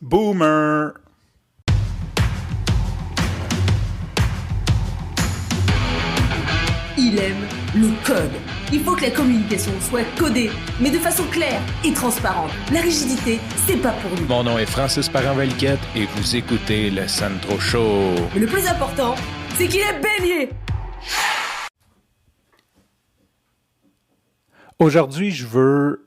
Boomer! Il aime le code. Il faut que la communication soit codée, mais de façon claire et transparente. La rigidité, c'est pas pour lui. Mon nom est Francis Parent-Valquette et vous écoutez le Sandro Show. Mais le plus important, c'est qu'il est bélier. Aujourd'hui, je voulais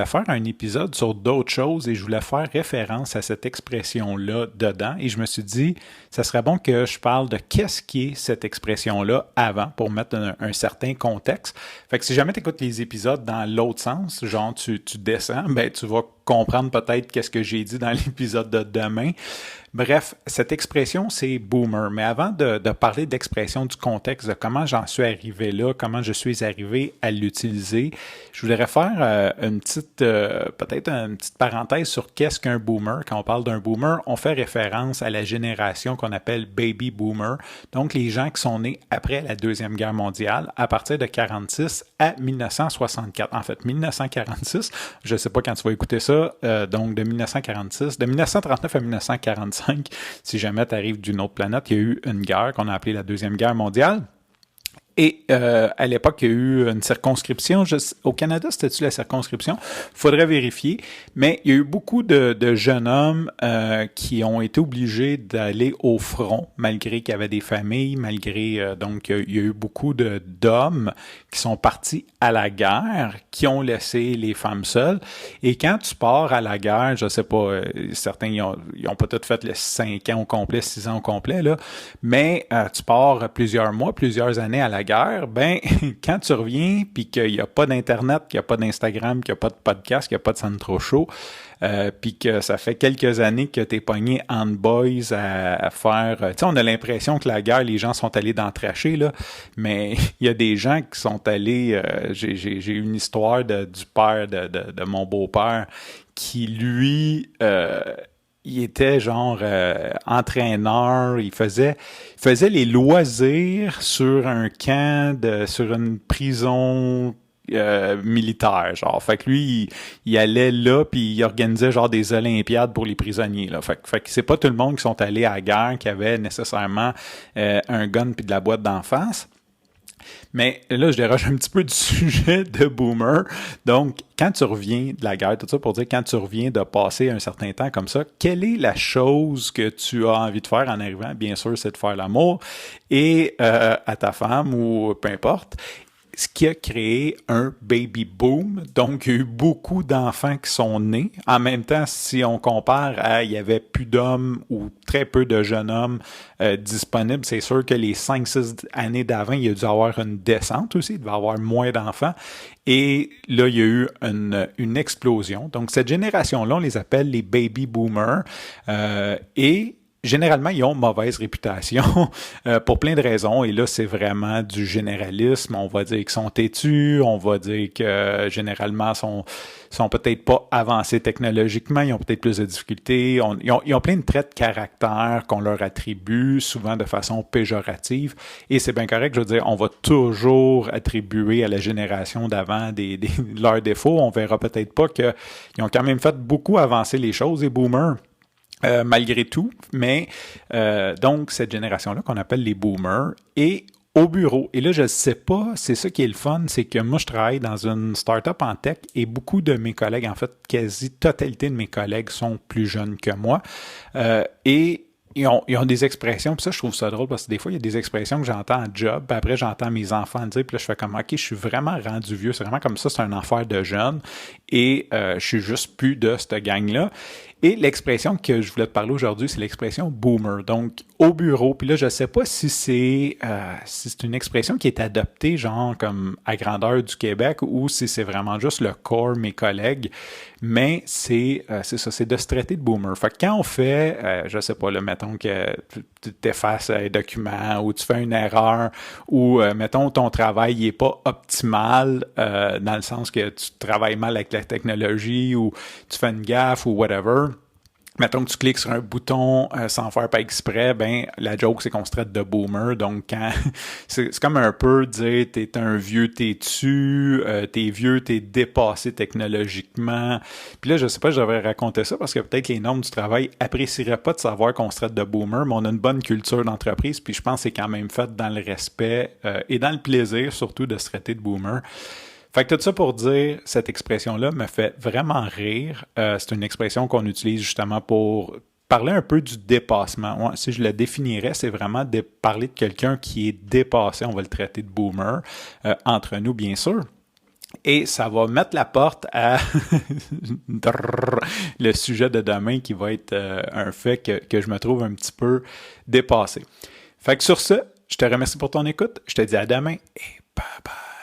faire un épisode sur d'autres choses et je voulais faire référence à cette expression-là dedans. Et je me suis dit, ça serait bon que je parle de qu'est-ce qui est cette expression-là avant pour mettre un certain contexte. Fait que si jamais tu écoutes les épisodes dans l'autre sens, genre tu descends, ben tu vas comprendre peut-être qu'est-ce que j'ai dit dans l'épisode de demain. Bref, cette expression, c'est boomer. Mais avant de parler d'expression, du contexte, de comment j'en suis arrivé là, comment je suis arrivé à l'utiliser, je voudrais faire peut-être une petite parenthèse sur qu'est-ce qu'un boomer. Quand on parle d'un boomer, on fait référence à la génération qu'on appelle baby boomer. Donc, les gens qui sont nés après la Deuxième Guerre mondiale, à partir de 1946 à 1964. En fait, 1946, je ne sais pas quand tu vas écouter ça, donc de 1946, de 1939 à 1945, si jamais tu arrives d'une autre planète, il y a eu une guerre qu'on a appelée la Deuxième Guerre mondiale. Et à l'époque, il y a eu une circonscription. Au Canada, c'était-tu la circonscription? Il faudrait vérifier. Mais il y a eu beaucoup de jeunes hommes qui ont été obligés d'aller au front, malgré qu'il y avait des familles, malgré... donc, il y a eu beaucoup d'hommes qui sont partis à la guerre, qui ont laissé les femmes seules. Et quand tu pars à la guerre, je sais pas, certains, ils ont pas tout fait les 5 ans au complet, 6 ans au complet, là, mais tu pars plusieurs mois, plusieurs années à la guerre, ben, quand tu reviens, puis qu'il n'y a pas d'Internet, qu'il n'y a pas d'Instagram, qu'il n'y a pas de podcast, qu'il n'y a pas de Sandro Show, puis que ça fait quelques années que t'es pogné en boys à faire... Tu sais, on a l'impression que la guerre, les gens sont allés dans tranchées, là, mais il y a des gens qui sont allés... J'ai une histoire du père de mon beau-père qui, lui... il était genre entraîneur, il faisait les loisirs sur un camp, sur une prison militaire, genre. Fait que lui, il allait là, puis il organisait genre des olympiades pour les prisonniers, là. Fait que c'est pas tout le monde qui sont allés à la guerre qui avait nécessairement un gun puis de la boîte d'en face. Mais là, je déroge un petit peu du sujet de boomer. Donc, quand tu reviens de la guerre, tout ça pour dire, quand tu reviens de passer un certain temps comme ça, quelle est la chose que tu as envie de faire en arrivant? Bien sûr, c'est de faire l'amour et à ta femme ou peu importe. Ce qui a créé un baby boom. Donc, il y a eu beaucoup d'enfants qui sont nés. En même temps, si on compare à il y avait plus d'hommes ou très peu de jeunes hommes disponibles, c'est sûr que les 5-6 années d'avant, il y a dû avoir une descente aussi. Il devait y avoir moins d'enfants. Et là, il y a eu une explosion. Donc, cette génération-là, on les appelle les baby boomers. Et généralement, ils ont mauvaise réputation pour plein de raisons. Et là, c'est vraiment du généralisme. On va dire qu'ils sont têtus. On va dire que généralement, sont peut-être pas avancés technologiquement. Ils ont peut-être plus de difficultés. Ils ont plein de traits de caractère qu'on leur attribue, souvent de façon péjorative. Et c'est bien correct. Je veux dire, on va toujours attribuer à la génération d'avant leurs défauts. On verra peut-être pas qu'ils ont quand même fait beaucoup avancer les choses, les boomers. Malgré tout, mais donc cette génération-là qu'on appelle les boomers et au bureau. Et là, je ne sais pas, c'est ça qui est le fun, c'est que moi, je travaille dans une start-up en tech et beaucoup de mes collègues, en fait, quasi-totalité de mes collègues sont plus jeunes que moi. Et ils ont des expressions, puis ça, je trouve ça drôle parce que des fois, il y a des expressions que j'entends en job, puis après, j'entends mes enfants dire, puis là, je fais comme, OK, je suis vraiment rendu vieux, c'est vraiment comme ça, c'est un enfer de jeune, et je suis juste plus de cette gang-là. Et l'expression que je voulais te parler aujourd'hui, c'est l'expression boomer. Donc, au bureau. Puis là, je sais pas si c'est une expression qui est adoptée, genre comme à grandeur du Québec, ou si c'est vraiment juste le corps, mes collègues. Mais c'est ça, c'est de se traiter de boomer. Fait que quand on fait, je sais pas, là, mettons que tu t'effaces un document ou tu fais une erreur ou, mettons, ton travail n'est pas optimal dans le sens que tu travailles mal avec la technologie ou tu fais une gaffe ou whatever. mettons que tu cliques sur un bouton sans faire pas exprès, ben la joke c'est qu'on se traite de boomer. Donc quand c'est comme un peu dire t'es un vieux, t'es vieux, t'es dépassé technologiquement. Puis là je sais pas, je devrais raconter ça parce que peut-être les normes du travail apprécieraient pas de savoir qu'on se traite de boomer, mais on a une bonne culture d'entreprise. Puis je pense que c'est quand même fait dans le respect et dans le plaisir surtout de se traiter de boomer. Fait que tout ça pour dire, cette expression-là me fait vraiment rire. C'est une expression qu'on utilise justement pour parler un peu du dépassement. Si je le définirais, c'est vraiment de parler de quelqu'un qui est dépassé. On va le traiter de boomer, entre nous, bien sûr. Et ça va mettre la porte à le sujet de demain qui va être un fait que je me trouve un petit peu dépassé. Fait que sur ce, je te remercie pour ton écoute. Je te dis à demain et bye bye.